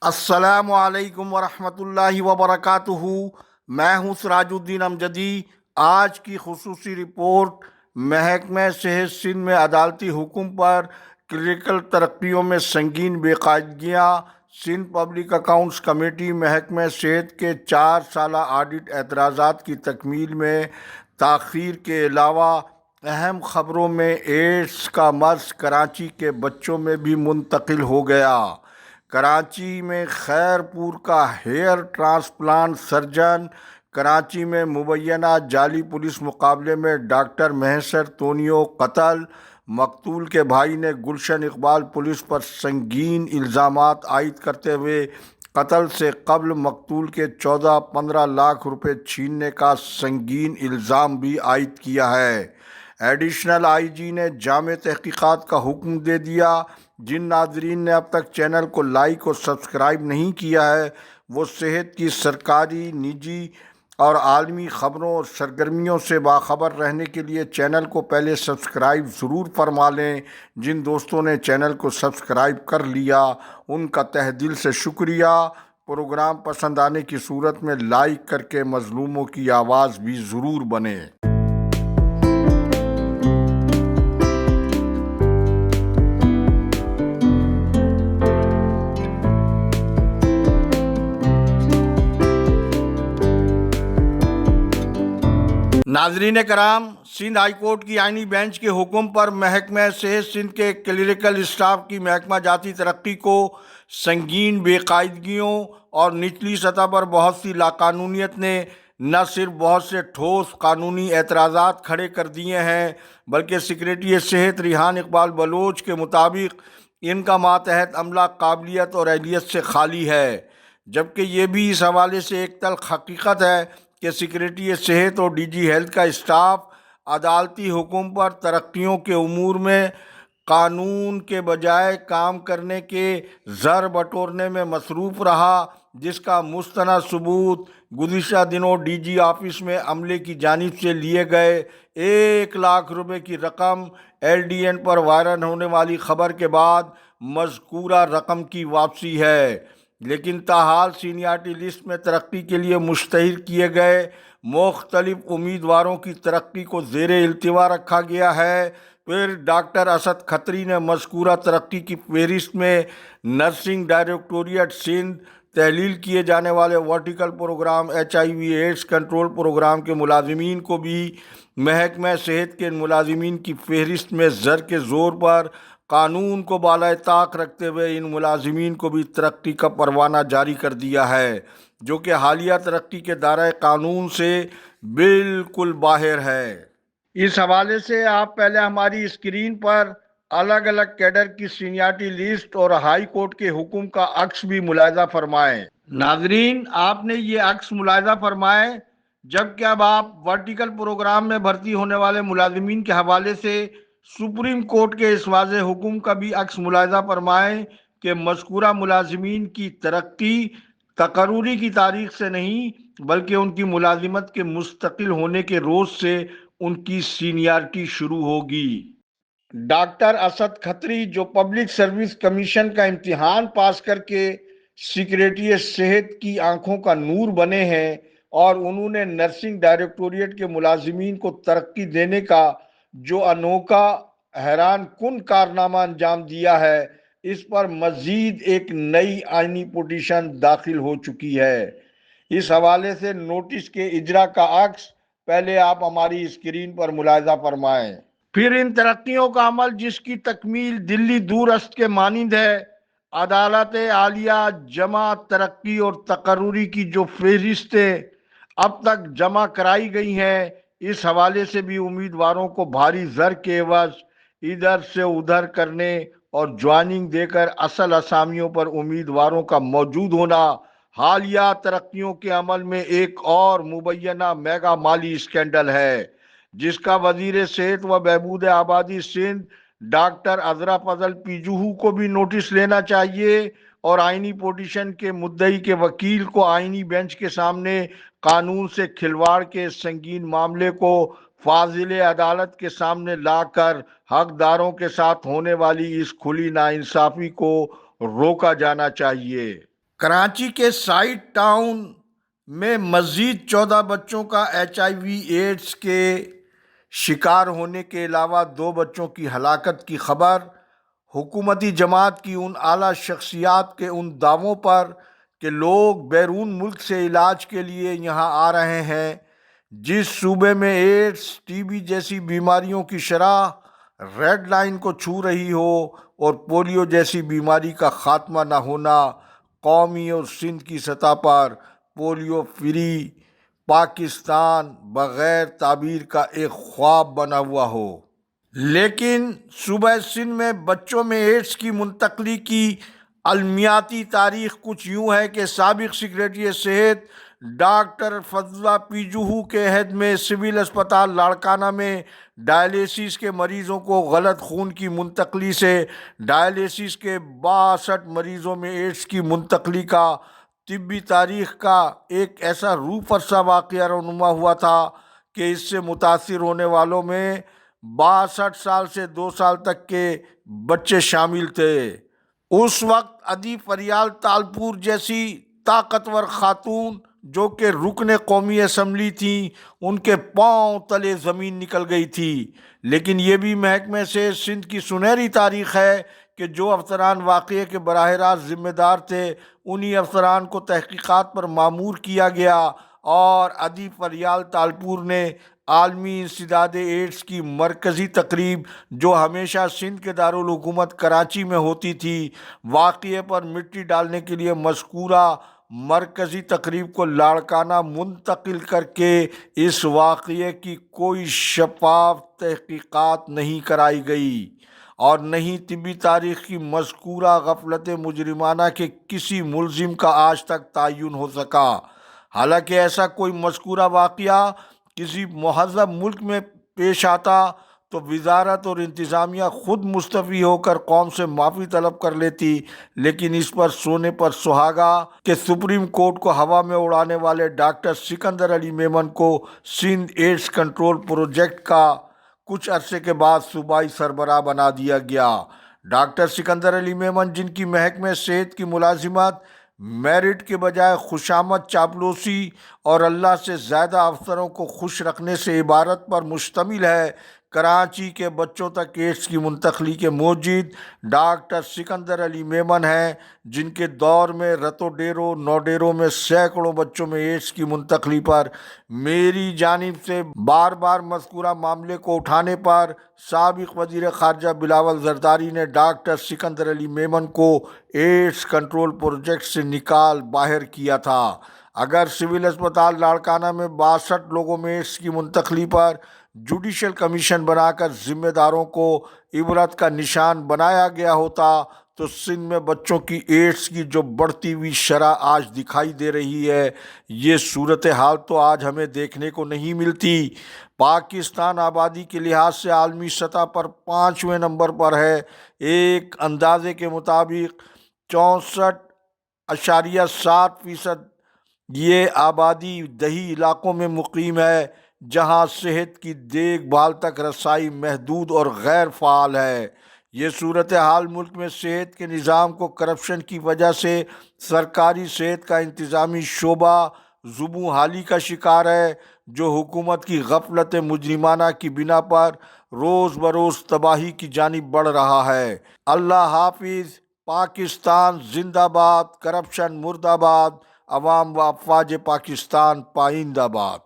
السلام علیکم ورحمۃ اللہ وبرکاتہ۔ میں ہوں سراج الدین امجدی۔ آج کی خصوصی رپورٹ محکمہ صحت سندھ میں عدالتی حکم پر کلینکل ترقیوں میں سنگین بے قاعدگیاں۔ سندھ پبلک اکاؤنٹس کمیٹی محکمہ صحت کے 4 سالہ آڈٹ اعتراضات کی تکمیل میں تاخیر کے علاوہ اہم خبروں میں ایڈز کا مرض کراچی کے بچوں میں بھی منتقل ہو گیا۔ کراچی میں خیر پور کا ہیئر ٹرانسپلانٹ سرجن، کراچی میں مبینہ جعلی پولیس مقابلے میں ڈاکٹر محسر تونیو قتل۔ مقتول کے بھائی نے گلشن اقبال پولیس پر سنگین الزامات عائد کرتے ہوئے قتل سے قبل مقتول کے 14-15 لاکھ روپے چھیننے کا سنگین الزام بھی عائد کیا ہے۔ ایڈیشنل آئی جی نے جامع تحقیقات کا حکم دے دیا۔ جن ناظرین نے اب تک چینل کو لائک اور سبسکرائب نہیں کیا ہے وہ صحت کی سرکاری، نجی اور عالمی خبروں اور سرگرمیوں سے باخبر رہنے کے لیے چینل کو پہلے سبسکرائب ضرور فرما لیں۔ جن دوستوں نے چینل کو سبسکرائب کر لیا ان کا تہہ دل سے شکریہ۔ پروگرام پسند آنے کی صورت میں لائک کر کے مظلوموں کی آواز بھی ضرور بنیں۔ ناظرین کرام، سندھ ہائی کورٹ کی آئینی بینچ کے حکم پر محکمہ صحت سندھ کے کلینکل اسٹاف کی محکمہ جاتی ترقی کو سنگین بے قاعدگیوں اور نچلی سطح پر بہت سی لاقانونیت نے نہ صرف بہت سے ٹھوس قانونی اعتراضات کھڑے کر دیے ہیں بلکہ سیکریٹری صحت ریحان اقبال بلوچ کے مطابق ان کا ماتحت عملہ قابلیت اور اہلیت سے خالی ہے، جبکہ یہ بھی اس حوالے سے ایک تلخ حقیقت ہے کہ سیکریٹری صحت اور ڈی جی ہیلتھ کا اسٹاف عدالتی حکم پر ترقیوں کے امور میں قانون کے بجائے کام کرنے کے زر بٹورنے میں مصروف رہا، جس کا مستند ثبوت گزشتہ دنوں ڈی جی آفس میں عملے کی جانب سے لیے گئے 1 لاکھ روپے کی رقم ایل ڈی این پر وائرل ہونے والی خبر کے بعد مذکورہ رقم کی واپسی ہے۔ لیکن تاحال سینیارٹی لسٹ میں ترقی کے لیے مشتہر کیے گئے مختلف امیدواروں کی ترقی کو زیر التوا رکھا گیا ہے۔ پھر ڈاکٹر اسد کھتری نے مذکورہ ترقی کی فہرست میں نرسنگ ڈائریکٹوریٹ سندھ، تحلیل کیے جانے والے vertical programme HIV AIDS control programme کے ملازمین کو بھی محکمہ صحت کے ملازمین کی فہرست میں زر کے زور پر قانون کو بالائے طاق رکھتے ہوئے ان ملازمین کو بھی ترقی کا پروانہ جاری کر دیا ہے، جو کہ حالیہ ترقی کے دائرۂ قانون سے بالکل باہر ہے۔ اس حوالے سے آپ پہلے ہماری اسکرین پر الگ الگ کیڈر کی سینیارٹی لسٹ اور ہائی کورٹ کے حکم کا عکس بھی ملاحظہ فرمائیں۔ ناظرین، آپ نے یہ عکس ملاحظہ فرمائے، جبکہ اب آپ ورٹیکل پروگرام میں بھرتی ہونے والے ملازمین کے حوالے سے سپریم کورٹ کے اس واضح حکم کا بھی عکس ملاحظہ فرمائیں کہ مذکورہ ملازمین کی ترقی تقرری کی تاریخ سے نہیں بلکہ ان کی ملازمت کے مستقل ہونے کے روز سے ان کی سینیارٹی شروع ہوگی۔ ڈاکٹر اسد کھتری، جو پبلک سروس کمیشن کا امتحان پاس کر کے سیکریٹری صحت کی آنکھوں کا نور بنے ہیں اور انہوں نے نرسنگ ڈائریکٹوریٹ کے ملازمین کو ترقی دینے کا جو انوکھا حیران کن کارنامہ انجام دیا ہے، اس پر مزید ایک نئی آئینی پٹیشن داخل ہو چکی ہے۔ اس حوالے سے نوٹس کے اجرا کا عکس پہلے آپ ہماری اسکرین پر ملاحظہ فرمائیں۔ پھر ان ترقیوں کا عمل جس کی تکمیل دلی دور است کے مانند ہے، عدالت عالیہ جمع ترقی اور تقرری کی جو فہرستیں اب تک جمع کرائی گئی ہیں، اس حوالے سے بھی امیدواروں کو بھاری زر کے عوض ادھر سے ادھر کرنے اور جوائننگ دے کر اصل اسامیوں پر امیدواروں کا موجود ہونا حالیہ ترقیوں کے عمل میں ایک اور مبینہ میگا مالی اسکینڈل ہے، جس کا وزیر صحت و بہبود آبادی سندھ ڈاکٹر عذرا فضل پیجوہو کو بھی نوٹس لینا چاہیے اور آئینی پوٹیشن کے مدعی کے وکیل کو آئینی بینچ کے سامنے قانون سے کھلواڑ کے سنگین معاملے کو فاضل عدالت کے سامنے لا کر حقداروں کے ساتھ ہونے والی اس کھلی ناانصافی کو روکا جانا چاہیے۔ کراچی کے سائٹ ٹاؤن میں مزید 14 بچوں کا HIV ایڈز کے شکار ہونے کے علاوہ 2 بچوں کی ہلاکت کی خبر حکومتی جماعت کی ان اعلیٰ شخصیات کے ان دعووں پر کہ لوگ بیرون ملک سے علاج کے لیے یہاں آ رہے ہیں، جس صوبے میں ایڈز ٹی بی جیسی بیماریوں کی شرح ریڈ لائن کو چھو رہی ہو اور پولیو جیسی بیماری کا خاتمہ نہ ہونا قومی اور سندھ کی سطح پر پولیو فری پاکستان بغیر تعبیر کا ایک خواب بنا ہوا ہو۔ لیکن صوبہ سندھ میں بچوں میں ایڈز کی منتقلی کی علمیاتی تاریخ کچھ یوں ہے کہ سابق سیکریٹری صحت ڈاکٹر فضلہ پیجوہو کے عہد میں سول اسپتال لاڑکانہ میں ڈائلیسس کے مریضوں کو غلط خون کی منتقلی سے ڈائلیسس کے 62 مریضوں میں ایڈز کی منتقلی کا طبی تاریخ کا ایک ایسا روح فرسا واقعہ رونما ہوا تھا کہ اس سے متاثر ہونے والوں میں 62 سال سے 2 سال تک کے بچے شامل تھے۔ اس وقت ادی فریال تالپور جیسی طاقتور خاتون جو کہ رکن قومی اسمبلی تھیں، ان کے پاؤں تلے زمین نکل گئی تھی۔ لیکن یہ بھی محکمہ سے سندھ کی سنہری تاریخ ہے کہ جو افسران واقعے کے براہ راست ذمہ دار تھے، انہی افسران کو تحقیقات پر مامور کیا گیا اور ادی فریال تالپور نے عالمی انسداد ایڈز کی مرکزی تقریب جو ہمیشہ سندھ کے دارالحکومت کراچی میں ہوتی تھی، واقعے پر مٹی ڈالنے کے لیے مذکورہ مرکزی تقریب کو لاڑکانہ منتقل کر کے اس واقعے کی کوئی شفاف تحقیقات نہیں کرائی گئی اور نہ ہی طبی تاریخ کی مذکورہ غفلت مجرمانہ کے کسی ملزم کا آج تک تعین ہو سکا۔ حالانکہ ایسا کوئی مذکورہ واقعہ کسی مہذب ملک میں پیش آتا تو وزارت اور انتظامیہ خود مستعفی ہو کر قوم سے معافی طلب کر لیتی، لیکن اس پر سونے پر سہاگا کہ سپریم کورٹ کو ہوا میں اڑانے والے ڈاکٹر سکندر علی میمن کو سندھ ایڈز کنٹرول پروجیکٹ کا کچھ عرصے کے بعد صوبائی سربراہ بنا دیا گیا۔ ڈاکٹر سکندر علی میمن، جن کی محکمہ صحت کی ملازمت میرٹ کے بجائے خوشامد چاپلوسی اور اللہ سے زیادہ افسروں کو خوش رکھنے سے عبارت پر مشتمل ہے، کراچی کے بچوں تک ایڈز کی منتقلی کے موجد ڈاکٹر سکندر علی میمن ہیں، جن کے دور میں رتو ڈیرو نوڈیرو میں سینکڑوں بچوں میں ایڈز کی منتقلی پر میری جانب سے بار بار مذکورہ معاملے کو اٹھانے پر سابق وزیر خارجہ بلاول زرداری نے ڈاکٹر سکندر علی میمن کو ایڈز کنٹرول پروجیکٹ سے نکال باہر کیا تھا۔ اگر سول اسپتال لاڑکانہ میں 62 لوگوں میں ایڈز کی منتقلی پر جوڈیشل کمیشن بنا کر ذمہ داروں کو عبرت کا نشان بنایا گیا ہوتا تو سندھ میں بچوں کی ایڈز کی جو بڑھتی ہوئی شرح آج دکھائی دے رہی ہے، یہ صورتحال تو آج ہمیں دیکھنے کو نہیں ملتی۔ پاکستان آبادی کے لحاظ سے عالمی سطح پر 5ویں نمبر پر ہے۔ ایک اندازے کے مطابق 64.7% یہ آبادی دیہی علاقوں میں مقیم ہے، جہاں صحت کی دیکھ بھال تک رسائی محدود اور غیر فعال ہے۔ یہ صورتحال ملک میں صحت کے نظام کو کرپشن کی وجہ سے سرکاری صحت کا انتظامی شعبہ زبوں حالی کا شکار ہے، جو حکومت کی غفلت مجرمانہ کی بنا پر روز بروز تباہی کی جانب بڑھ رہا ہے۔ اللہ حافظ۔ پاکستان زندہ باد، کرپشن مرد آباد، عوام و افواج پاکستان پائندہ باد۔